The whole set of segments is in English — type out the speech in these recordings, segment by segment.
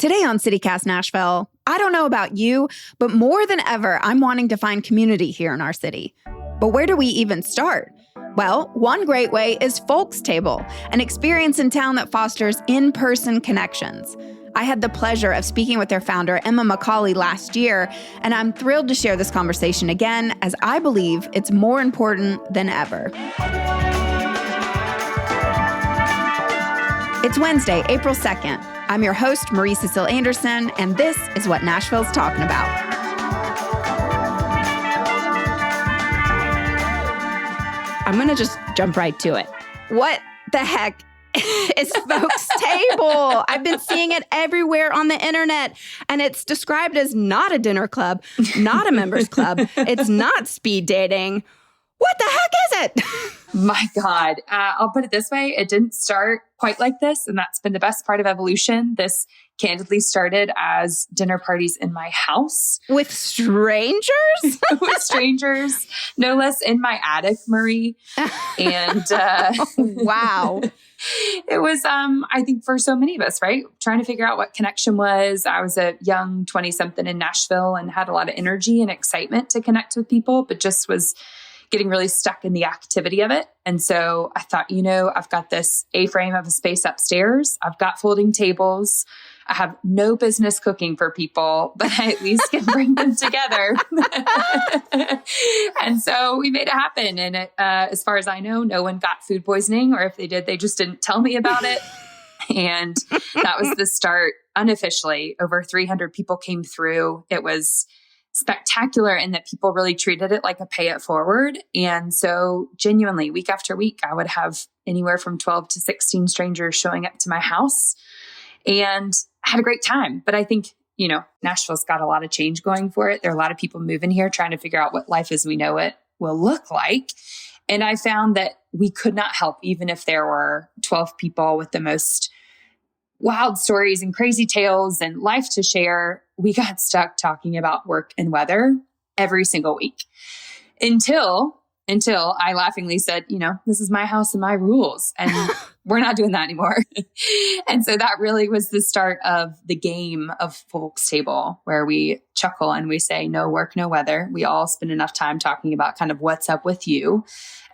Today on CityCast Nashville, I don't know about you, but more than ever, I'm wanting to find community here in our city. But where do we even start? Well, one great way is Folks Table, an experience in town that fosters in-person connections. I had the pleasure of speaking with their founder, Emma McCauley, last year, and I'm thrilled to share this conversation again, as I believe it's more important than ever. It's Wednesday, April 2nd. I'm your host, Marie Cecile Anderson, and this is what Nashville's talking about. I'm going to just jump right to it. What the heck is Folks Table? I've been seeing it everywhere on the internet, and it's described as not a dinner club, not a members club. It's not speed dating. What the heck is it? My God. I'll put it this way. It didn't start quite like this, and that's been the best part of evolution. This candidly started as dinner parties in my house. With strangers? With strangers, no less, in my attic, Marie. And wow. It was, I think, for so many of us, right? Trying to figure out what connection was. I was a young 20-something in Nashville and had a lot of energy and excitement to connect with people, but just was getting really stuck in the activity of it. And so I thought, I've got this A-frame of a space upstairs. I've got folding tables. I have no business cooking for people, but I at least can bring them together. And so we made it happen. And as far as I know, no one got food poisoning, or if they did, they just didn't tell me about it. And that was the start. Unofficially, over 300 people came through. It was spectacular in that people really treated it like a pay it forward. And so genuinely, week after week, I would have anywhere from 12 to 16 strangers showing up to my house, and I had a great time. But I think, Nashville's got a lot of change going for it. There are a lot of people moving here trying to figure out what life as we know it will look like. And I found that we could not help, even if there were 12 people with the most wild stories and crazy tales and life to share. We got stuck talking about work and weather every single week until I laughingly said, this is my house and my rules, and we're not doing that anymore. And so that really was the start of the game of Folks Table, where we chuckle and we say, no work, no weather. We all spend enough time talking about kind of what's up with you.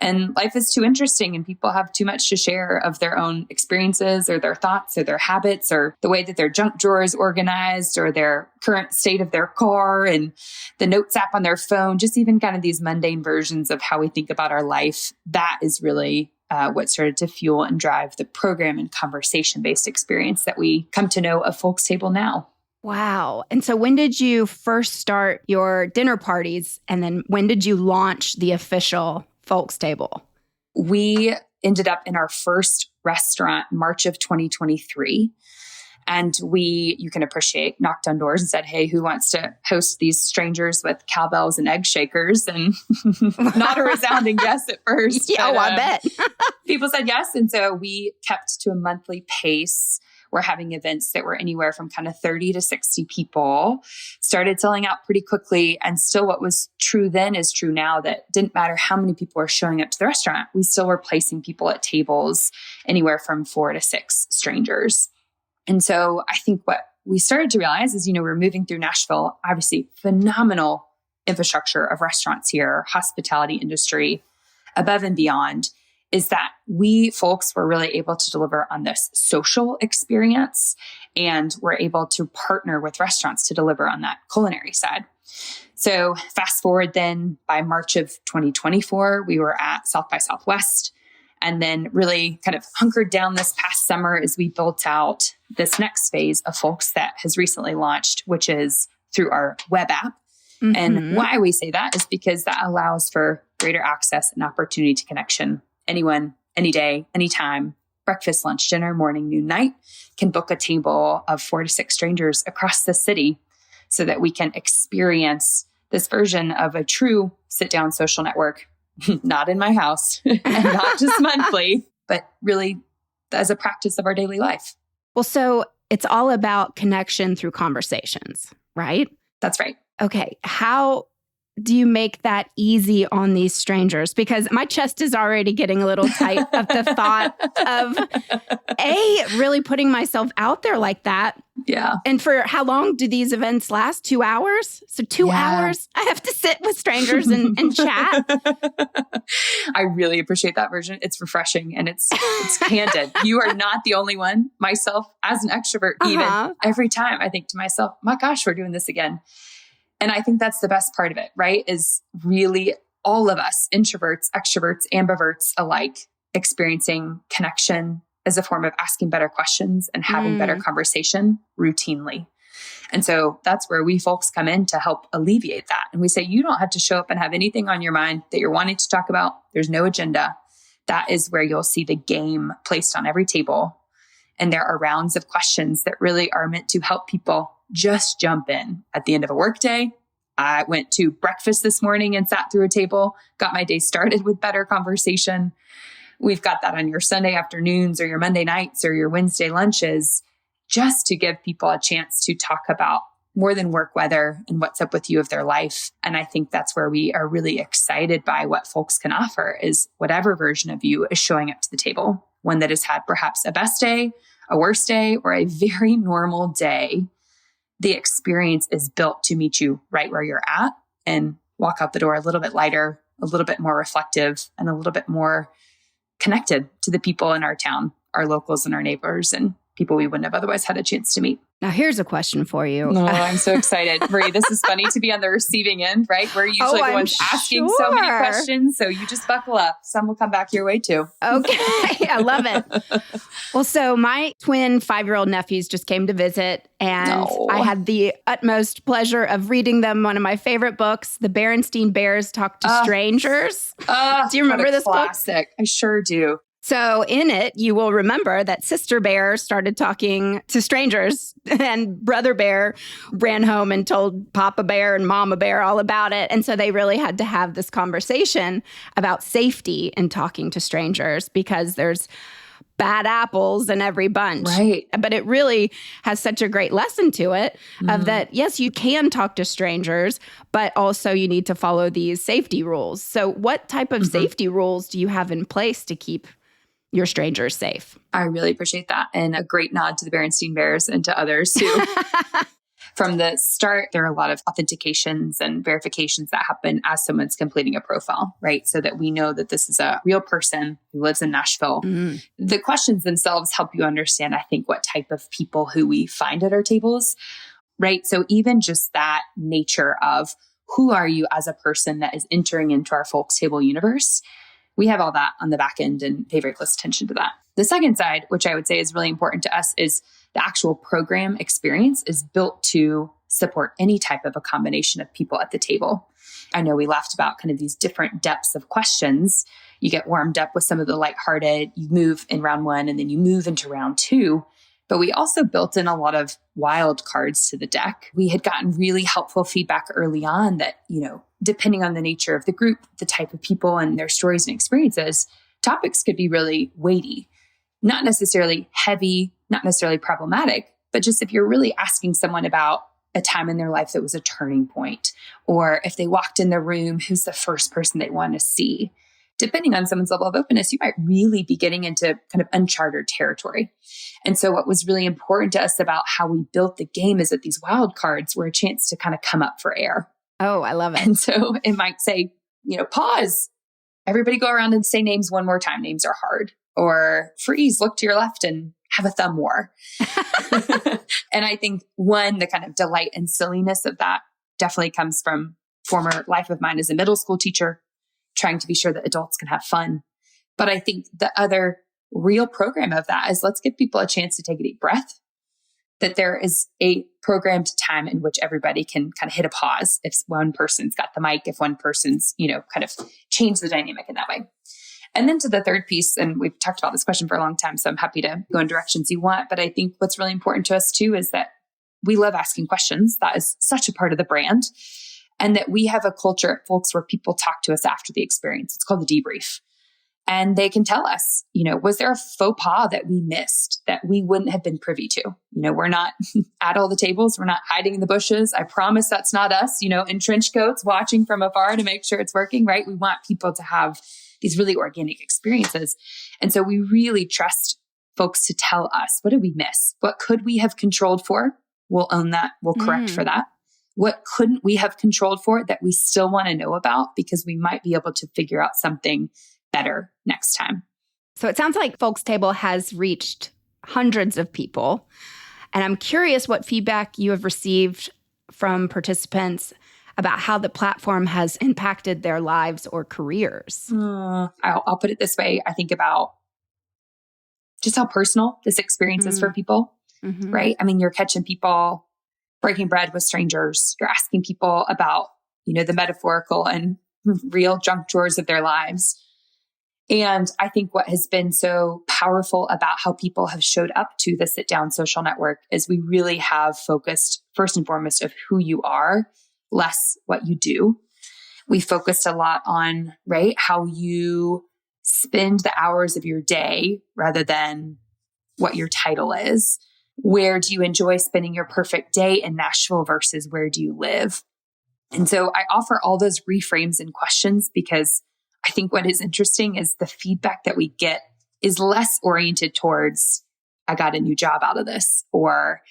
And life is too interesting, and people have too much to share of their own experiences or their thoughts or their habits or the way that their junk drawer is organized or their current state of their car and the notes app on their phone, just even kind of these mundane versions of how we think about our life. That is really what started to fuel and drive the program and conversation-based experience that we come to know of Folks Table now. Wow. And so when did you first start your dinner parties? And then when did you launch the official Folks Table? We ended up in our first restaurant March of 2023. And you can appreciate, knocked on doors and said, hey, who wants to host these strangers with cowbells and egg shakers? And not a resounding yes at first. Yeah, but, I bet. People said yes. And so we kept to a monthly pace. We're having events that were anywhere from kind of 30 to 60 people, started selling out pretty quickly. And still what was true then is true now, that didn't matter how many people were showing up to the restaurant. We still were placing people at tables anywhere from 4 to 6 strangers. And so I think what we started to realize is, we're moving through Nashville, obviously phenomenal infrastructure of restaurants here, hospitality industry, above and beyond, is that we folks were really able to deliver on this social experience, and we're able to partner with restaurants to deliver on that culinary side. So fast forward then, by March of 2024, we were at South by Southwest, and then really kind of hunkered down this past summer as we built out this next phase of Folks that has recently launched, which is through our web app. Mm-hmm. And why we say that is because that allows for greater access and opportunity to connection. Anyone, any day, anytime, breakfast, lunch, dinner, morning, noon, night, can book a table of 4 to 6 strangers across the city so that we can experience this version of a true sit-down social network, not in my house and not just monthly, but really as a practice of our daily life. Well, so it's all about connection through conversations, right? That's right. Okay. How do you make that easy on these strangers? Because my chest is already getting a little tight of the thought of, really putting myself out there like that. Yeah. And for how long do these events last? 2 hours? So 2 hours, I have to sit with strangers and chat. I really appreciate that version. It's refreshing and it's candid. You are not the only one. Myself, as an extrovert, even every time I think to myself, my gosh, we're doing this again. And I think that's the best part of it, right? Is really all of us, introverts, extroverts, ambiverts alike, experiencing connection as a form of asking better questions and having better conversation routinely. And so that's where we folks come in to help alleviate that. And we say, you don't have to show up and have anything on your mind that you're wanting to talk about. There's no agenda. That is where you'll see the game placed on every table. And there are rounds of questions that really are meant to help people just jump in at the end of a workday. I went to breakfast this morning and sat through a table, got my day started with better conversation. We've got that on your Sunday afternoons or your Monday nights or your Wednesday lunches, just to give people a chance to talk about more than work weather and what's up with you of their life. And I think that's where we are really excited by what folks can offer is whatever version of you is showing up to the table, one that has had perhaps a best day, a worst day, or a very normal day. The experience is built to meet you right where you're at and walk out the door a little bit lighter, a little bit more reflective, and a little bit more connected to the people in our town, our locals and our neighbors and people we wouldn't have otherwise had a chance to meet. Now, here's a question for you. Oh, I'm so excited. Marie, this is funny to be on the receiving end, right? We're usually the ones asking so many questions. So you just buckle up. Some will come back your way too. Okay. I love it. Well, so my twin 5-year-old nephews just came to visit, and I had the utmost pleasure of reading them one of my favorite books, The Berenstein Bears Talk to Strangers. Do you remember this classic? book? I sure do. So in it, you will remember that Sister Bear started talking to strangers and Brother Bear ran home and told Papa Bear and Mama Bear all about it. And so they really had to have this conversation about safety in talking to strangers because there's bad apples in every bunch. Right. But it really has such a great lesson to it of that, yes, you can talk to strangers, but also you need to follow these safety rules. So what type of safety rules do you have in place to keep your strangers safe? I really appreciate that. And a great nod to the Berenstein Bears and to others too. From the start, there are a lot of authentications and verifications that happen as someone's completing a profile, right? So that we know that this is a real person who lives in Nashville. The questions themselves help you understand, I think, what type of people who we find at our tables, right? So even just that nature of who are you as a person that is entering into our folks table universe, we have all that on the back end and pay very close attention to that. The second side, which I would say is really important to us, is the actual program experience is built to support any type of a combination of people at the table. I know we laughed about kind of these different depths of questions. You get warmed up with some of the lighthearted, you move in round one, and then you move into round two. But we also built in a lot of wild cards to the deck. We had gotten really helpful feedback early on that, depending on the nature of the group, the type of people and their stories and experiences, topics could be really weighty, not necessarily heavy, not necessarily problematic, but just if you're really asking someone about a time in their life that was a turning point, or if they walked in the room, who's the first person they want to see? Depending on someone's level of openness, you might really be getting into kind of uncharted territory. And so what was really important to us about how we built the game is that these wild cards were a chance to kind of come up for air. Oh, I love it. And so it might say, pause. Everybody go around and say names one more time. Names are hard. Or freeze, look to your left and have a thumb war. And I think the kind of delight and silliness of that definitely comes from former life of mine as a middle school teacher, trying to be sure that adults can have fun. But I think the other real program of that is let's give people a chance to take a deep breath, that there is a programmed time in which everybody can kind of hit a pause if one person's got the mic, if one person's, kind of change the dynamic in that way. And then to the third piece, and we've talked about this question for a long time, so I'm happy to go in directions you want. But I think what's really important to us too is that we love asking questions. That is such a part of the brand. And that we have a culture at Folks where people talk to us after the experience. It's called the debrief. And they can tell us, was there a faux pas that we missed that we wouldn't have been privy to? We're not at all the tables. We're not hiding in the bushes. I promise that's not us, in trench coats, watching from afar to make sure it's working, right? We want people to have these really organic experiences. And so we really trust folks to tell us, what did we miss? What could we have controlled for? We'll own that. We'll correct for that. What couldn't we have controlled for that we still want to know about because we might be able to figure out something better next time? So it sounds like Folks Table has reached hundreds of people. And I'm curious what feedback you have received from participants about how the platform has impacted their lives or careers. I'll put it this way. I think about just how personal this experience is for people, right? I mean, you're catching people breaking bread with strangers. You're asking people about, the metaphorical and real junk drawers of their lives. And I think what has been so powerful about how people have showed up to the Sit Down Social Network is we really have focused first and foremost of who you are, less what you do. We focused a lot on, right, how you spend the hours of your day rather than what your title is. Where do you enjoy spending your perfect day in Nashville versus where do you live? And so I offer all those reframes and questions because I think what is interesting is the feedback that we get is less oriented towards, I got a new job out of this, or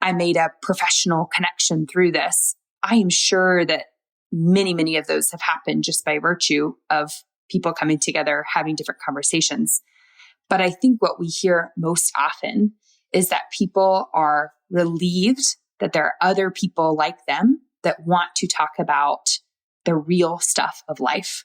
I made a professional connection through this. I am sure that many, many of those have happened just by virtue of people coming together, having different conversations. But I think what we hear most often is that people are relieved that there are other people like them that want to talk about the real stuff of life.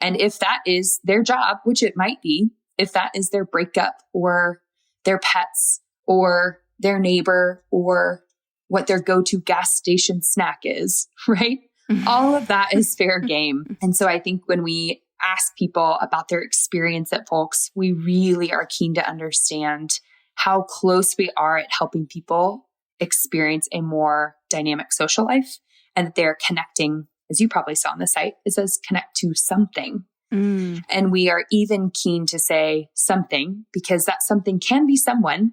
And if that is their job, which it might be, if that is their breakup or their pets or their neighbor or what their go-to gas station snack is, right? All of that is fair game. And so I think when we ask people about their experience at Folks, we really are keen to understand how close we are at helping people experience a more dynamic social life and that they're connecting, as you probably saw on the site, it says connect to something. And we are even keen to say something because that something can be someone,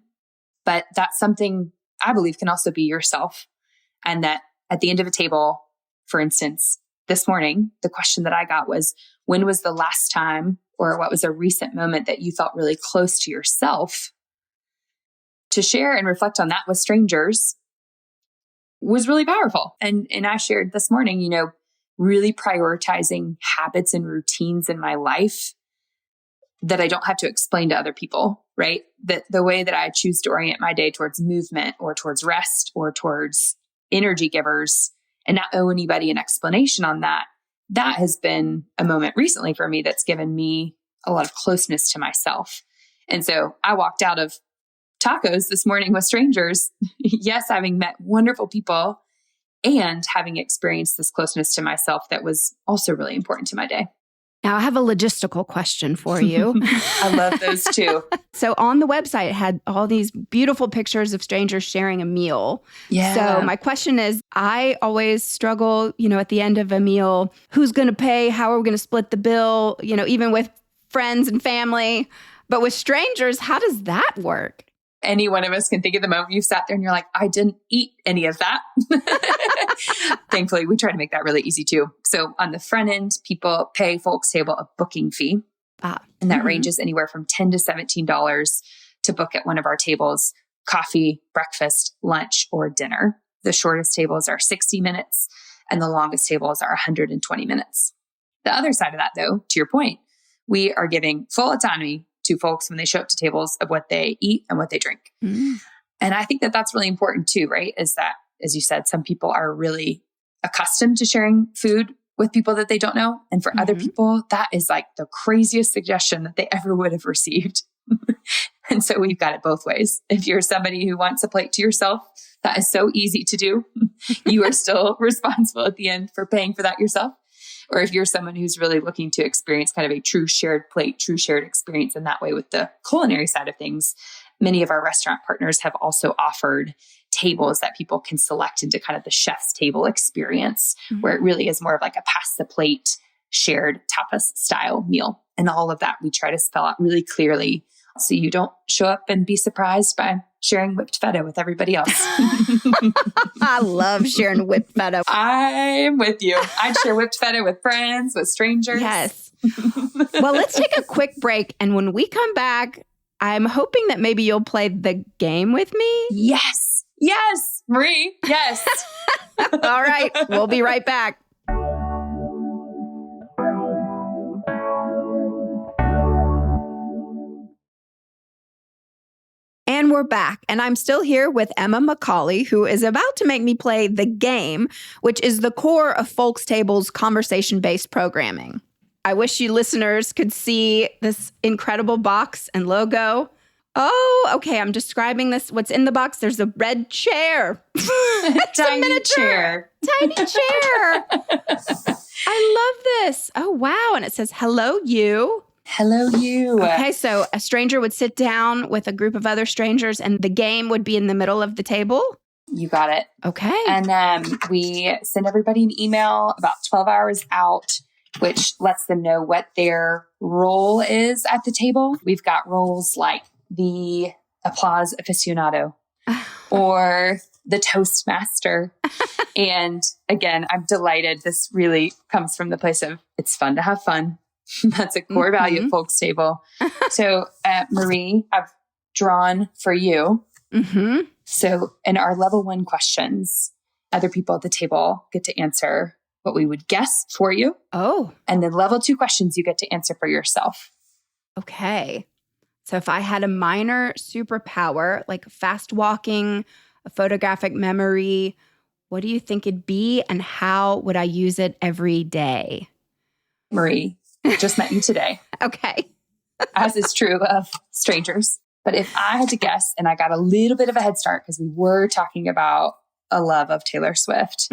but that something I believe can also be yourself. And that at the end of a table, for instance, this morning, the question that I got was, when was the last time or what was a recent moment that you felt really close to yourself? To share and reflect on that with strangers was really powerful. And I shared this morning, really prioritizing habits and routines in my life that I don't have to explain to other people, right? That the way that I choose to orient my day towards movement or towards rest or towards energy givers and not owe anybody an explanation on that, that has been a moment recently for me that's given me a lot of closeness to myself. And so I walked out of tacos this morning with strangers, yes, having met wonderful people and having experienced this closeness to myself that was also really important to my day. Now, I have a logistical question for you. I love those too. So on the website, it had all these beautiful pictures of strangers sharing a meal. Yeah. So my question is, I always struggle, at the end of a meal, who's going to pay? How are we going to split the bill? Even with friends and family. But with strangers, how does that work? Any one of us can think of the moment you've sat there and you're like, I didn't eat any of that. Thankfully, we try to make that really easy too. So on the front end, people pay Folks Table a booking fee. And that ranges anywhere from $10 to $17 to book at one of our tables, coffee, breakfast, lunch, or dinner. The shortest tables are 60 minutes and the longest tables are 120 minutes. The other side of that though, to your point, we are giving full autonomy to folks when they show up to tables of what they eat and what they drink. And I think that that's really important too, right? Is that, as you said, some people are really accustomed to sharing food with people that they don't know. And for other people, that is like the craziest suggestion that they ever would have received. And so we've got it both ways. If you're somebody who wants a plate to yourself, that is so easy to do. You are still responsible at the end for paying for that yourself. Or if you're someone who's really looking to experience kind of a true shared plate, true shared experience in that way with the culinary side of things, many of our restaurant partners have also offered tables that people can select into kind of the chef's table experience, where it really is more of like a pass the plate, shared tapas style meal. And all of that we try to spell out really clearly so you don't show up and be surprised by sharing whipped feta with everybody else. I love sharing whipped feta. I'm with you. I'd share whipped feta with friends, with strangers. Yes. Well, let's take a quick break. And when we come back, I'm hoping that maybe you'll play the game with me. Yes. Yes, Marie. Yes. All right. We'll be right back. And we're back. And I'm still here with Emma McCauley, who is about to make me play the game, which is the core of Folks Table's conversation-based programming. I wish you listeners could see this incredible box and logo. Oh, okay. I'm describing this. What's in the box? There's a red chair. It's Tiny a miniature, tiny chair. I love this. Oh, wow. And it says, hello, you. Hello, you. Okay, so a stranger would sit down with a group of other strangers and the game would be in the middle of the table? You got it. Okay. And we send everybody an email about 12 hours out, which lets them know what their role is at the table. We've got roles like the applause aficionado or the Toastmaster. And again, I'm delighted. This really comes from the place of it's fun to have fun. That's a core value at Folks Table. So, Marie, I've drawn for you. So in our level 1 questions, other people at the table get to answer what we would guess for you. Oh. And then level 2 questions you get to answer for yourself. Okay. So if I had a minor superpower, like fast walking, a photographic memory, what do you think it'd be and how would I use it every day? Marie, just met you today. Okay. As is true of strangers. But if I had to guess, and I got a little bit of a head start because we were talking about a love of Taylor Swift,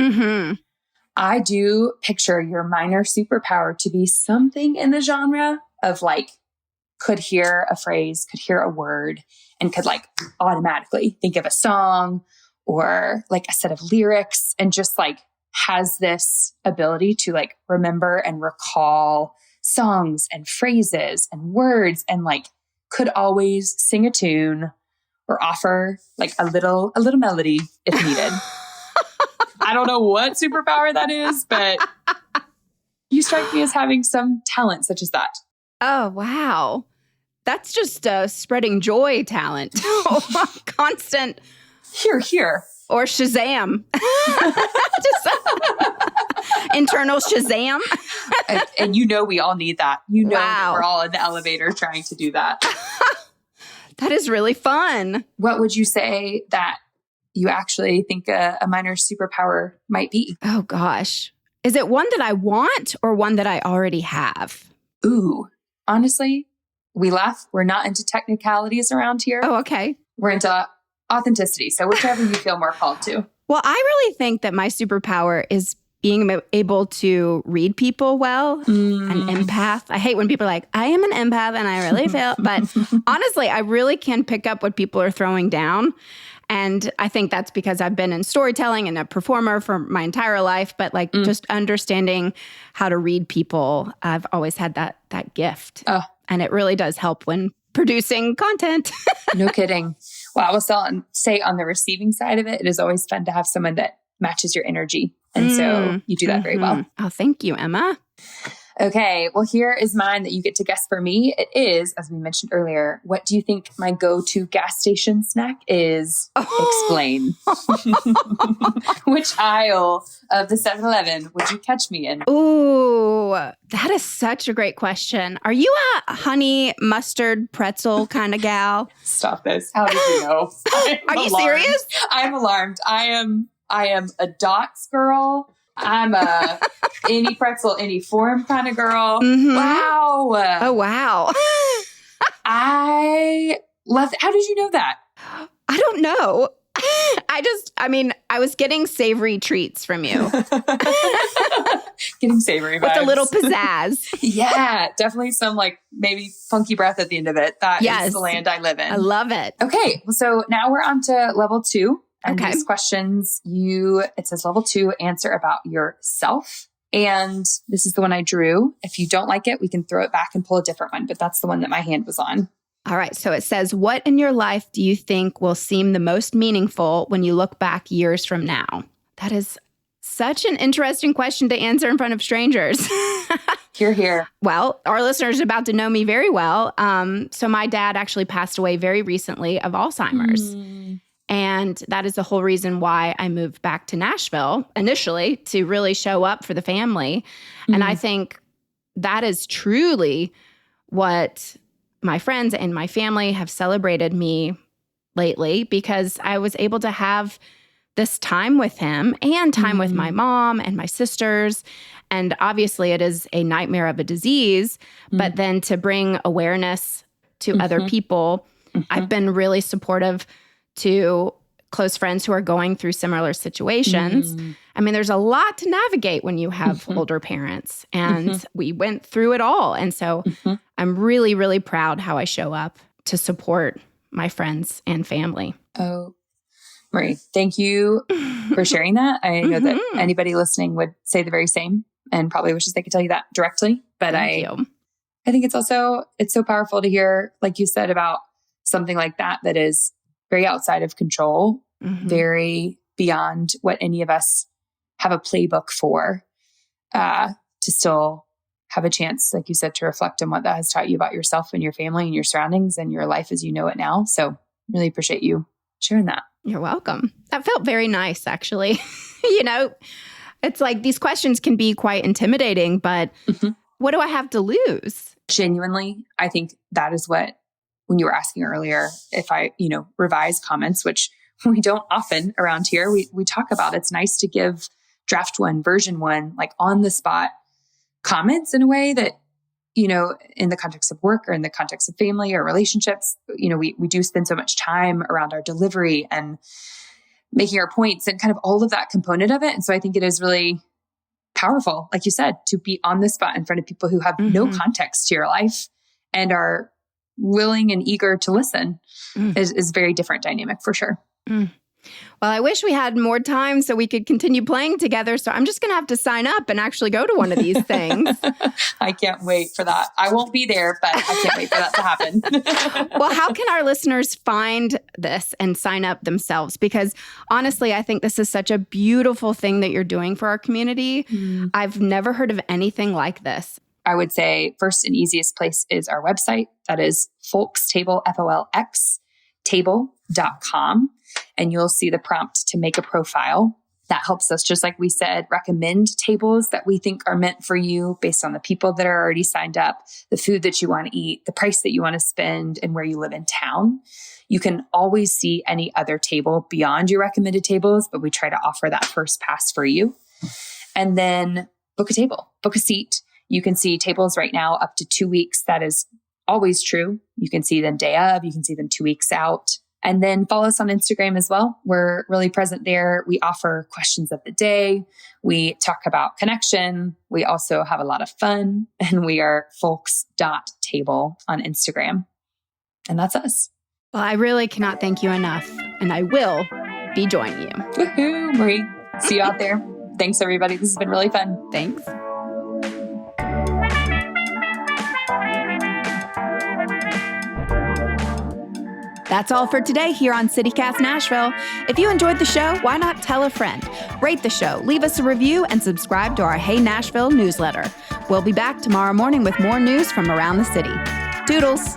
I do picture your minor superpower to be something in the genre of like, could hear a phrase, could hear a word, and could like automatically think of a song or like a set of lyrics and just like has this ability to like remember and recall songs and phrases and words and like could always sing a tune or offer like a little melody if needed. I don't know what superpower that is, but you strike me as having some talent such as that. Oh, wow. That's just spreading joy talent. Constant. Here. Or Shazam. Internal Shazam. and you know we all need that. You know that we're all in the elevator trying to do that. That is really fun. What would you say that you actually think a minor superpower might be? Oh, gosh. Is it one that I want or one that I already have? Ooh, honestly, we laugh. We're not into technicalities around here. Oh, okay. We're into authenticity. So whichever you feel more called to. Well, I really think that my superpower is being able to read people well, an empath. I hate when people are like, I am an empath and I really feel, but honestly, I really can pick up what people are throwing down. And I think that's because I've been in storytelling and a performer for my entire life, but like just understanding how to read people, I've always had that gift. And it really does help when producing content. No kidding. Well, I will say on the receiving side of it, it is always fun to have someone that matches your energy. And so you do that very well. Oh, thank you, Emma. Okay. Well, here is mine that you get to guess for me. It is, as we mentioned earlier, what do you think my go-to gas station snack is? Explain. Which aisle of the 7-Eleven would you catch me in? Ooh, that is such a great question. Are you a honey mustard pretzel kind of gal? Stop this. How did you know? Are you serious? I'm alarmed. I am a dots girl. I'm a any pretzel, any form kind of girl. Wow. Oh, wow. I love it. How did you know that? I don't know. I was getting savory treats from you. Getting savory vibes. With a little pizzazz. Yeah, definitely some like maybe funky breath at the end of it. That is the land I live in. I love it. Okay, so now we're on to level 2. And these questions, it says level 2, answer about yourself. And this is the one I drew. If you don't like it, we can throw it back and pull a different one. But that's the one that my hand was on. All right. So it says, what in your life do you think will seem the most meaningful when you look back years from now? That is such an interesting question to answer in front of strangers. Hear, hear. Well, our listeners are about to know me very well. So my dad actually passed away very recently of Alzheimer's. And that is the whole reason why I moved back to Nashville initially, to really show up for the family. And I think that is truly what my friends and my family have celebrated me lately, because I was able to have this time with him and time with my mom and my sisters. And obviously it is a nightmare of a disease, but then to bring awareness to other people, I've been really supportive to close friends who are going through similar situations. I mean, there's a lot to navigate when you have older parents, and we went through it all. And so I'm really, really proud how I show up to support my friends and family. Oh, Marie, thank you for sharing that. I know that anybody listening would say the very same and probably wishes they could tell you that directly. But I think it's so powerful to hear, like you said, about something like that is very outside of control, very beyond what any of us have a playbook for, to still have a chance, like you said, to reflect on what that has taught you about yourself and your family and your surroundings and your life as you know it now. So really appreciate you sharing that. You're welcome. That felt very nice, actually. It's like these questions can be quite intimidating, but what do I have to lose? Genuinely, I think that is what, when you were asking earlier, if I, revise comments, which we don't often around here, we talk about, it's nice to give draft one, version one, like on the spot comments in a way that, in the context of work or in the context of family or relationships, we do spend so much time around our delivery and making our points and kind of all of that component of it. And so I think it is really powerful, like you said, to be on the spot in front of people who have no context to your life and are willing and eager to listen is very different dynamic for sure. Well, I wish we had more time so we could continue playing together. So I'm just going to have to sign up and actually go to one of these things. I can't wait for that. I won't be there, but I can't wait for that to happen. Well, how can our listeners find this and sign up themselves? Because honestly, I think this is such a beautiful thing that you're doing for our community. I've never heard of anything like this. I would say first and easiest place is our website. That is Folks Table, FOLX, table.com. And you'll see the prompt to make a profile. That helps us, just like we said, recommend tables that we think are meant for you based on the people that are already signed up, the food that you want to eat, the price that you want to spend, and where you live in town. You can always see any other table beyond your recommended tables, but we try to offer that first pass for you. And then book a table, book a seat. You can see tables right now up to 2 weeks. That is always true. You can see them day of, you can see them 2 weeks out. And then follow us on Instagram as well. We're really present there. We offer questions of the day. We talk about connection. We also have a lot of fun, and we are folks.table on Instagram. And that's us. Well, I really cannot thank you enough, and I will be joining you. Woohoo, Marie. See you out there. Thanks, everybody. This has been really fun. Thanks. That's all for today here on CityCast Nashville. If you enjoyed the show, why not tell a friend? Rate the show, leave us a review, and subscribe to our Hey Nashville newsletter. We'll be back tomorrow morning with more news from around the city. Toodles!